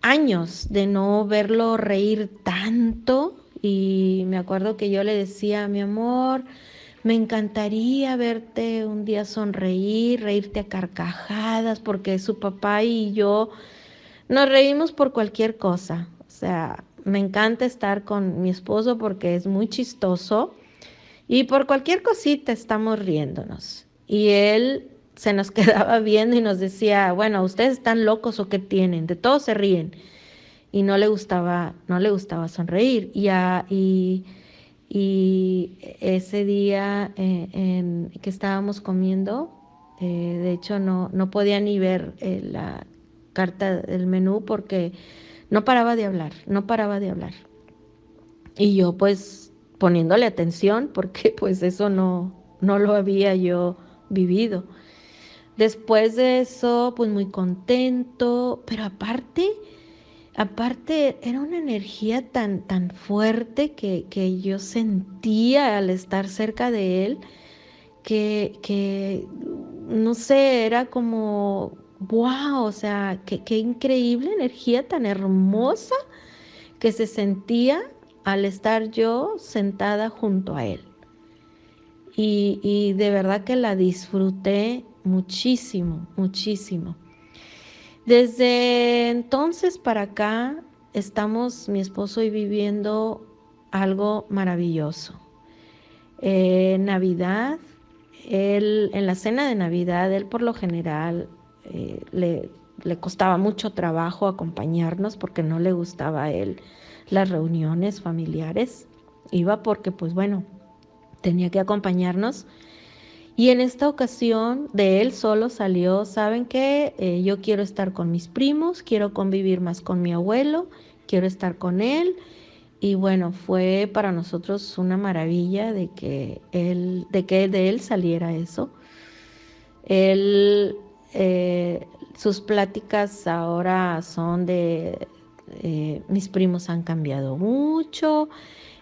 años de no verlo reír tanto. Y me acuerdo que yo le decía, mi amor, me encantaría verte un día sonreír, reírte a carcajadas, porque su papá y yo nos reímos por cualquier cosa. O sea, me encanta estar con mi esposo porque es muy chistoso y por cualquier cosita estamos riéndonos. Y él se nos quedaba viendo y nos decía, bueno, ¿ustedes están locos o qué tienen? De todo se ríen. Y no le gustaba sonreír. Y ese día que estábamos comiendo, de hecho no podía ni ver la carta del menú porque no paraba de hablar, no paraba de hablar. Y yo pues poniéndole atención porque pues eso no lo había yo vivido. Después de eso, pues muy contento, pero aparte era una energía tan fuerte que yo sentía al estar cerca de él, que no sé, era como, wow, o sea, qué increíble energía tan hermosa que se sentía al estar yo sentada junto a él. Y de verdad que la disfruté muchísimo, muchísimo. Desde entonces para acá estamos mi esposo y viviendo algo maravilloso. Navidad, en la cena de Navidad, él por lo general le costaba mucho trabajo acompañarnos porque no le gustaba a él las reuniones familiares. Iba porque, pues bueno, tenía que acompañarnos. Y en esta ocasión de él solo salió, ¿saben qué? Yo quiero estar con mis primos, quiero convivir más con mi abuelo, quiero estar con él. Y bueno, fue para nosotros una maravilla de que de él saliera eso. Él, sus pláticas ahora son mis primos han cambiado mucho,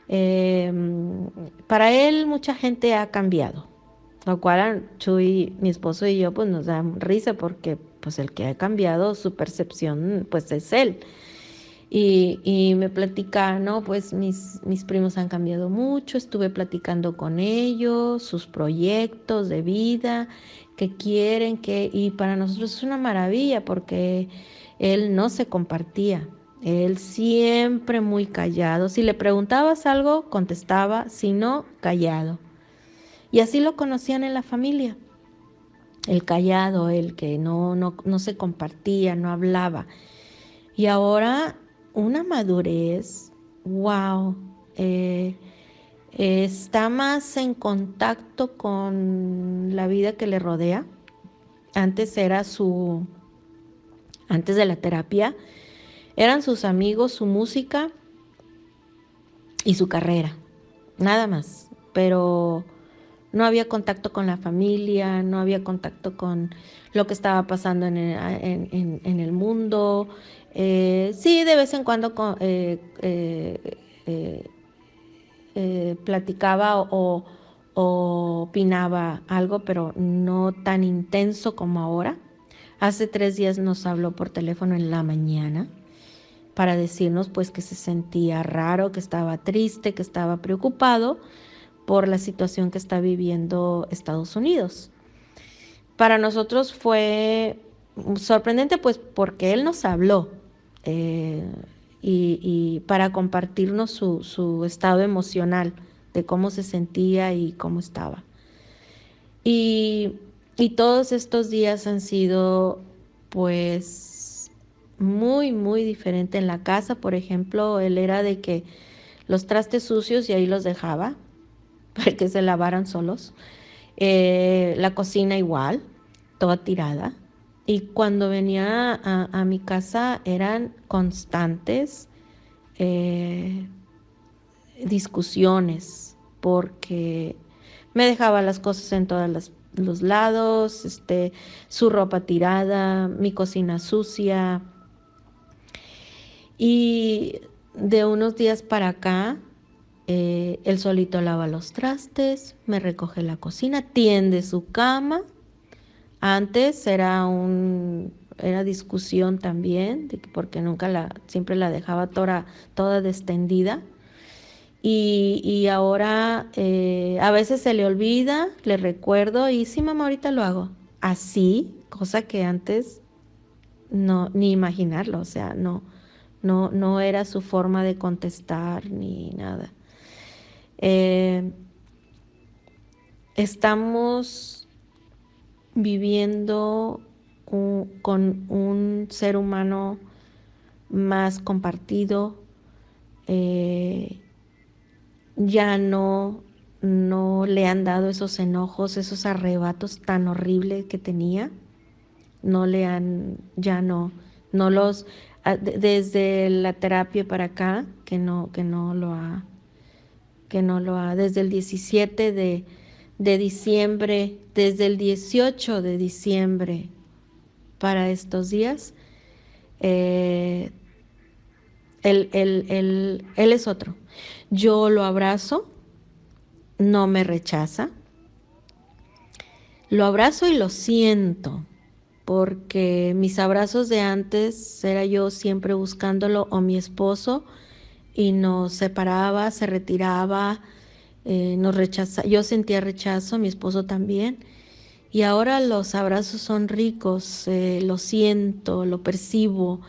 Para él mucha gente ha cambiado, lo cual Chuy, mi esposo y yo, pues nos da risa porque pues el que ha cambiado su percepción pues es él. Y me platica, no, pues mis primos han cambiado mucho, estuve platicando con ellos, sus proyectos de vida, que quieren, y para nosotros es una maravilla porque él no se compartía, él siempre muy callado, si le preguntabas algo, contestaba, si no, callado. Y así lo conocían en la familia, el callado, el que no se compartía, no hablaba. Y ahora una madurez, wow, está más en contacto con la vida que le rodea. Antes de la terapia, eran sus amigos, su música y su carrera, nada más. Pero no había contacto con la familia, no había contacto con lo que estaba pasando en el mundo. Sí, de vez en cuando platicaba o opinaba algo, pero no tan intenso como ahora. Hace 3 días nos habló por teléfono en la mañana para decirnos pues que se sentía raro, que estaba triste, que estaba preocupado por la situación que está viviendo Estados Unidos. Para nosotros fue sorprendente pues porque él nos habló y para compartirnos su estado emocional de cómo se sentía y cómo estaba. Y todos estos días han sido pues muy, muy diferente en la casa. Por ejemplo, él era de que los trastes sucios y ahí los dejaba para que se lavaran solos. La cocina igual, toda tirada. Y cuando venía a mi casa eran constantes discusiones porque me dejaba las cosas en todos los lados, su ropa tirada, mi cocina sucia. Y de unos días para acá, él solito lava los trastes, me recoge la cocina, tiende su cama. Antes era discusión también, porque siempre la dejaba toda destendida. Y ahora a veces se le olvida, le recuerdo y sí, mamá, ahorita lo hago. Así, cosa que antes no, ni imaginarlo, o sea, no era su forma de contestar ni nada. Estamos viviendo con un ser humano más compartido, ya no le han dado esos enojos, esos arrebatos tan horribles que tenía, desde la terapia para acá, que no lo ha, desde el 17 de diciembre, desde el 18 de diciembre para estos días, él es otro. Yo lo abrazo, no me rechaza, lo abrazo y lo siento, porque mis abrazos de antes era yo siempre buscándolo o mi esposo y nos separaba, se retiraba, nos rechaza, yo sentía rechazo, mi esposo también, y ahora los abrazos son ricos, lo siento, lo percibo,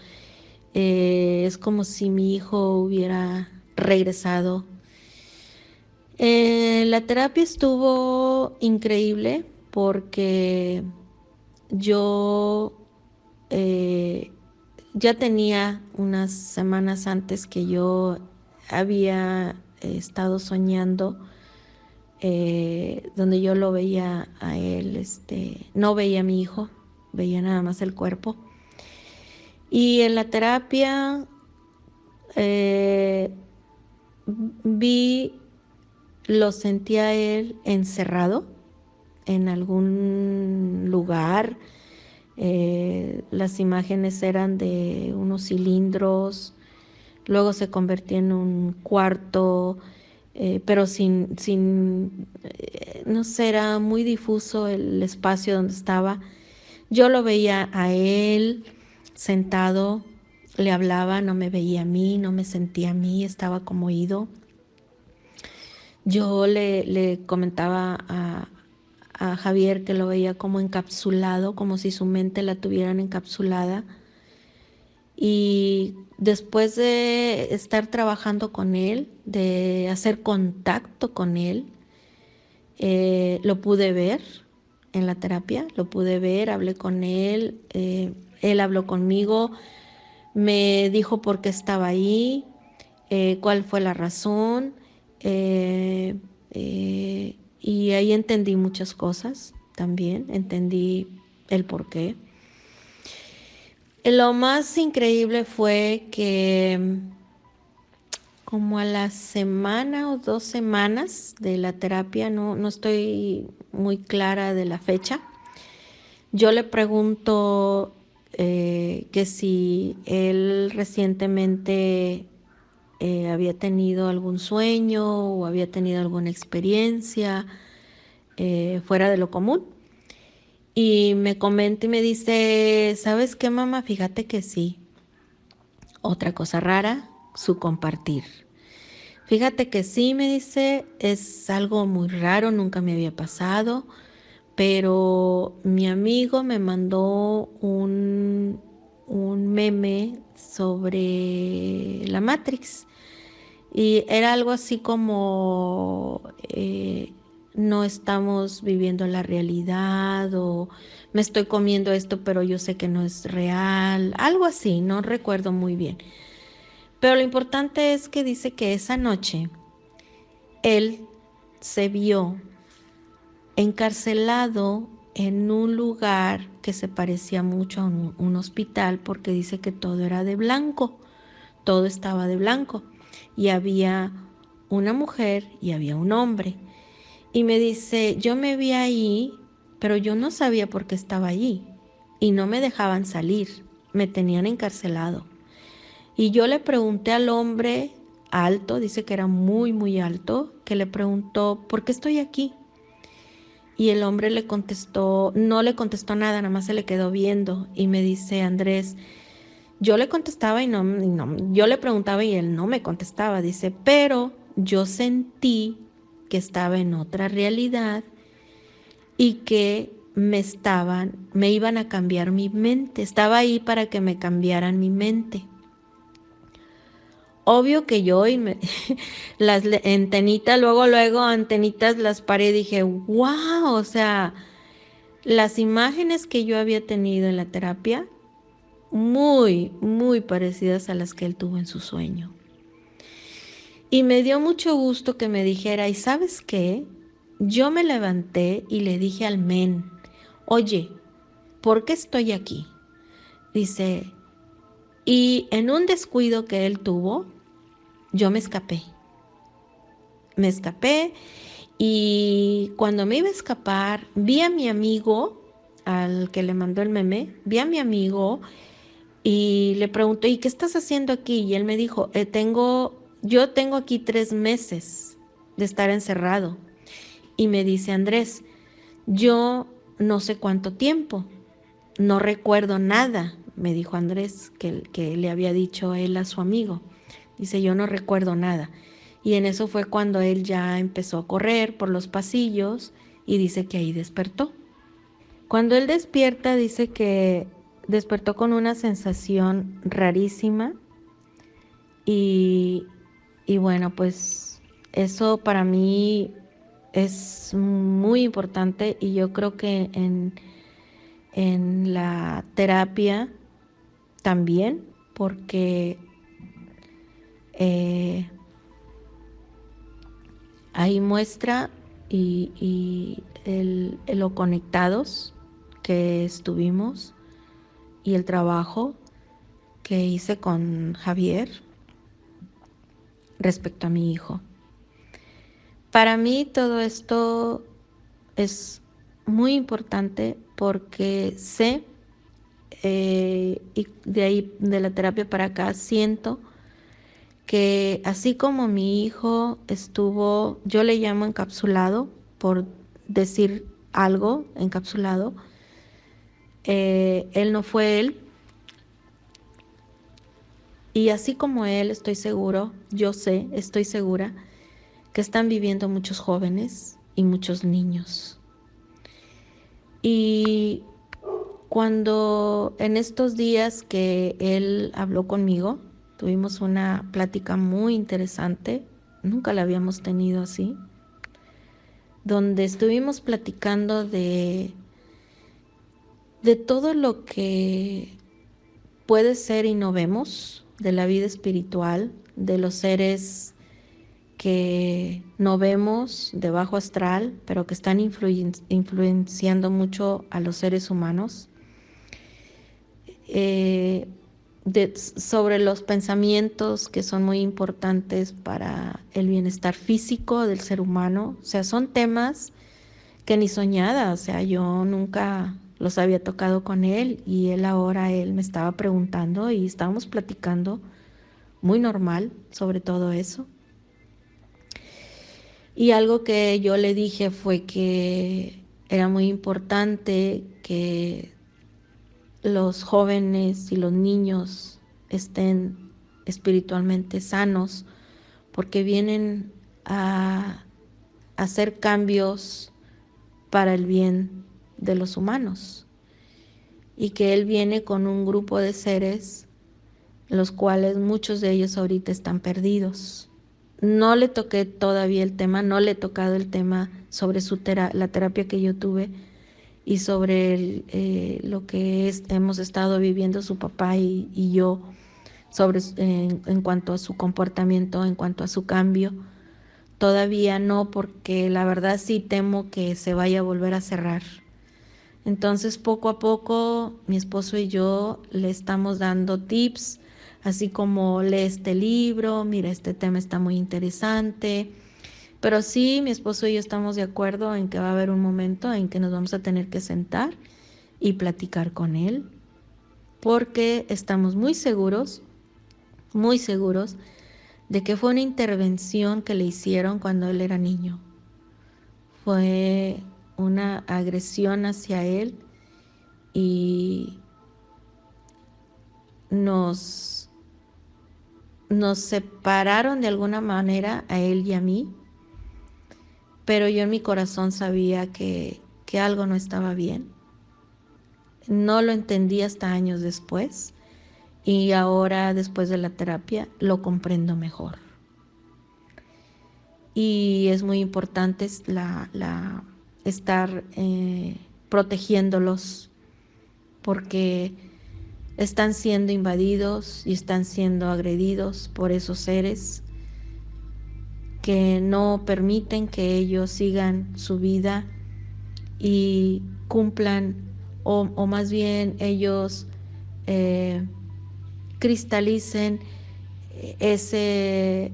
es como si mi hijo hubiera regresado. La terapia estuvo increíble porque yo ya tenía unas semanas antes que yo había estado soñando donde yo lo veía a él, no veía a mi hijo, veía nada más el cuerpo. Y en la terapia lo sentía a él encerrado en algún lugar. Las imágenes eran de unos cilindros, luego se convertía en un cuarto pero no sé, era muy difuso el espacio donde estaba. Yo lo veía a él sentado, le hablaba, no me veía a mí, no me sentía a mí, estaba como ido. Yo le comentaba a Javier que lo veía como encapsulado, como si su mente la tuvieran encapsulada. Y después de estar trabajando con él, de hacer contacto con él, lo pude ver en la terapia, lo pude ver, hablé con él, él habló conmigo, me dijo por qué estaba ahí, cuál fue la razón, y ahí entendí muchas cosas también, entendí el por qué. Lo más increíble fue que como a la semana o 2 semanas de la terapia, no estoy muy clara de la fecha, yo le pregunto que si él recientemente había tenido algún sueño o había tenido alguna experiencia fuera de lo común. Y me comenta y me dice, ¿sabes qué, mamá? Fíjate que sí. Otra cosa rara, su compartir. Fíjate que sí, me dice, es algo muy raro, nunca me había pasado, pero mi amigo me mandó un meme sobre la Matrix y era algo así como no estamos viviendo la realidad o me estoy comiendo esto pero yo sé que no es real, algo así, no recuerdo muy bien. Pero lo importante es que dice que esa noche él se vio encarcelado en un lugar que se parecía mucho a un hospital porque dice que todo era de blanco, todo estaba de blanco y había una mujer y había un hombre. Y me dice, yo me vi ahí, pero yo no sabía por qué estaba allí y no me dejaban salir, me tenían encarcelado. Y yo le pregunté al hombre alto, dice que era muy, muy alto, que le preguntó, ¿por qué estoy aquí? Y el hombre le contestó, no le contestó nada, nada más se le quedó viendo y me dice, Andrés, yo le contestaba y no, yo le preguntaba y él no me contestaba, dice, pero yo sentí que estaba en otra realidad y que me iban a cambiar mi mente, estaba ahí para que me cambiaran mi mente. Obvio que yo las antenitas, luego antenitas las paré y dije, wow, o sea, las imágenes que yo había tenido en la terapia, muy, muy parecidas a las que él tuvo en su sueño. Y me dio mucho gusto que me dijera, ¿y sabes qué? Yo me levanté y le dije al men, oye, ¿por qué estoy aquí? Dice, y en un descuido que él tuvo, yo me escapé. Me escapé y cuando me iba a escapar, vi a mi amigo, al que le mandó el meme, vi a mi amigo y le pregunté, ¿y qué estás haciendo aquí? Y él me dijo, yo tengo aquí 3 meses de estar encerrado. Y me dice, Andrés, yo no sé cuánto tiempo, no recuerdo nada, me dijo Andrés, que le había dicho él a su amigo. Dice, yo no recuerdo nada. Y en eso fue cuando él ya empezó a correr por los pasillos y dice que ahí despertó. Cuando él despierta, dice que despertó con una sensación rarísima y, bueno, pues eso para mí es muy importante y yo creo que en la terapia también, porque ahí muestra y lo conectados que estuvimos y el trabajo que hice con Javier respecto a mi hijo. Para mí todo esto es muy importante porque sé, y de ahí de la terapia para acá siento que así como mi hijo estuvo, yo le llamo encapsulado, por decir algo encapsulado, él no fue él. Y así como él, estoy seguro, yo sé, estoy segura, que están viviendo muchos jóvenes y muchos niños. Y cuando en estos días que él habló conmigo, tuvimos una plática muy interesante, nunca la habíamos tenido así, donde estuvimos platicando de todo lo que puede ser y no vemos, de la vida espiritual, de los seres que no vemos, de bajo astral, pero que están influenciando mucho a los seres humanos, sobre los pensamientos que son muy importantes para el bienestar físico del ser humano. O sea, son temas que ni soñada, o sea, yo nunca los había tocado con él y él me estaba preguntando y estábamos platicando muy normal sobre todo eso. Y algo que yo le dije fue que era muy importante que los jóvenes y los niños estén espiritualmente sanos, porque vienen a hacer cambios para el bien de los humanos, y que él viene con un grupo de seres, los cuales muchos de ellos ahorita están perdidos. No le toqué todavía el tema, no le he tocado el tema sobre la terapia que yo tuve y sobre lo que hemos estado viviendo su papá y yo, sobre en cuanto a su comportamiento, en cuanto a su cambio. Todavía no, porque la verdad sí temo que se vaya a volver a cerrar. Entonces, poco a poco, mi esposo y yo le estamos dando tips, así como lee este libro, mira, este tema está muy interesante. Pero sí, mi esposo y yo estamos de acuerdo en que va a haber un momento en que nos vamos a tener que sentar y platicar con él, porque estamos muy seguros de que fue una intervención que le hicieron cuando él era niño. Fue una agresión hacia él y nos separaron de alguna manera a él y a mí, pero yo en mi corazón sabía que algo no estaba bien. No lo entendí hasta años después y ahora, después de la terapia, lo comprendo mejor. Y es muy importante estar protegiéndolos, porque están siendo invadidos y están siendo agredidos por esos seres que no permiten que ellos sigan su vida y cumplan, o más bien ellos cristalicen esa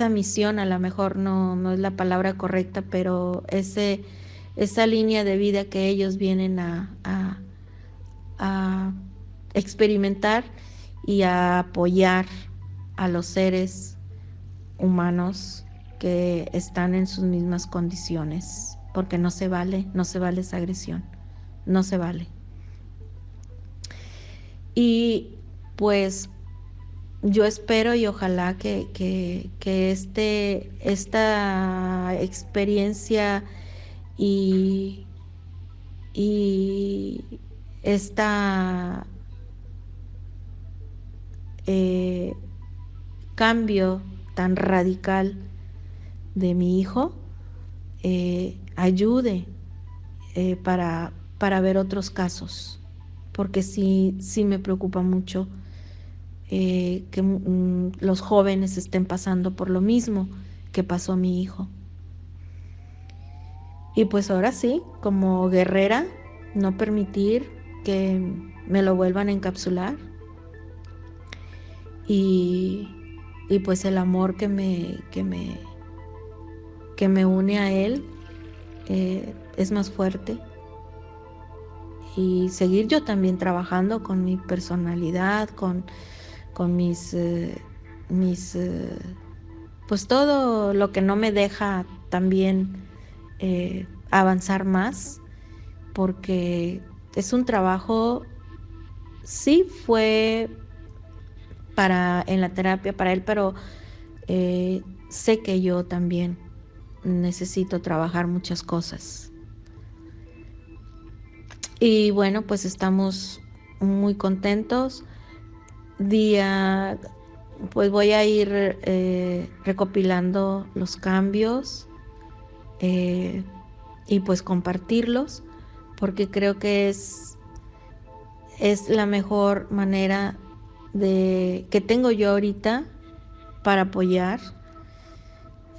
misión. A lo mejor no es la palabra correcta, pero esa línea de vida que ellos vienen a experimentar y a apoyar a los seres humanos que están en sus mismas condiciones, porque no se vale esa agresión, no se vale. Y pues yo espero y ojalá que esta experiencia y esta cambio tan radical de mi hijo ayude para ver otros casos, porque sí me preocupa mucho que los jóvenes estén pasando por lo mismo que pasó a mi hijo. Y pues ahora sí, como guerrera, no permitir que me lo vuelvan a encapsular, y pues el amor que me une a él es más fuerte, y seguir yo también trabajando con mi personalidad, con mis pues todo lo que no me deja también avanzar más, porque es un trabajo, sí fue en la terapia para él, pero sé que yo también necesito trabajar muchas cosas. Y bueno, pues estamos muy contentos. Pues voy a ir recopilando los cambios y pues compartirlos, porque creo que es la mejor manera que tengo yo ahorita para apoyar,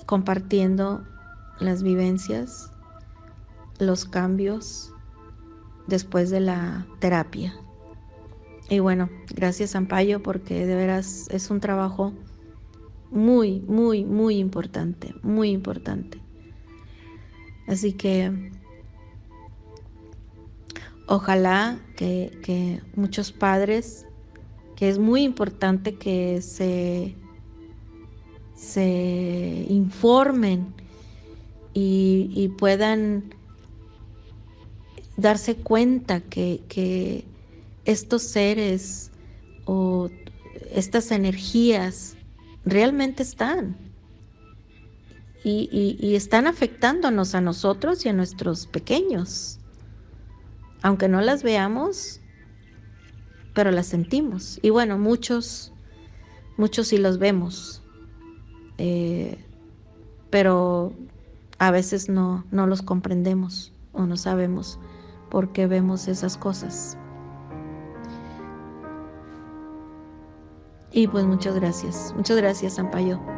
compartiendo las vivencias, los cambios después de la terapia. Y bueno, gracias Sampaio, porque de veras es un trabajo muy, muy, muy importante, muy importante. Así que ojalá que muchos padres, que es muy importante que se informen y puedan darse cuenta que estos seres o estas energías realmente están y están afectándonos a nosotros y a nuestros pequeños, aunque no las veamos, pero las sentimos. Y bueno, muchos sí los vemos, pero a veces no los comprendemos o no sabemos por qué vemos esas cosas. Y pues muchas gracias Sampaio.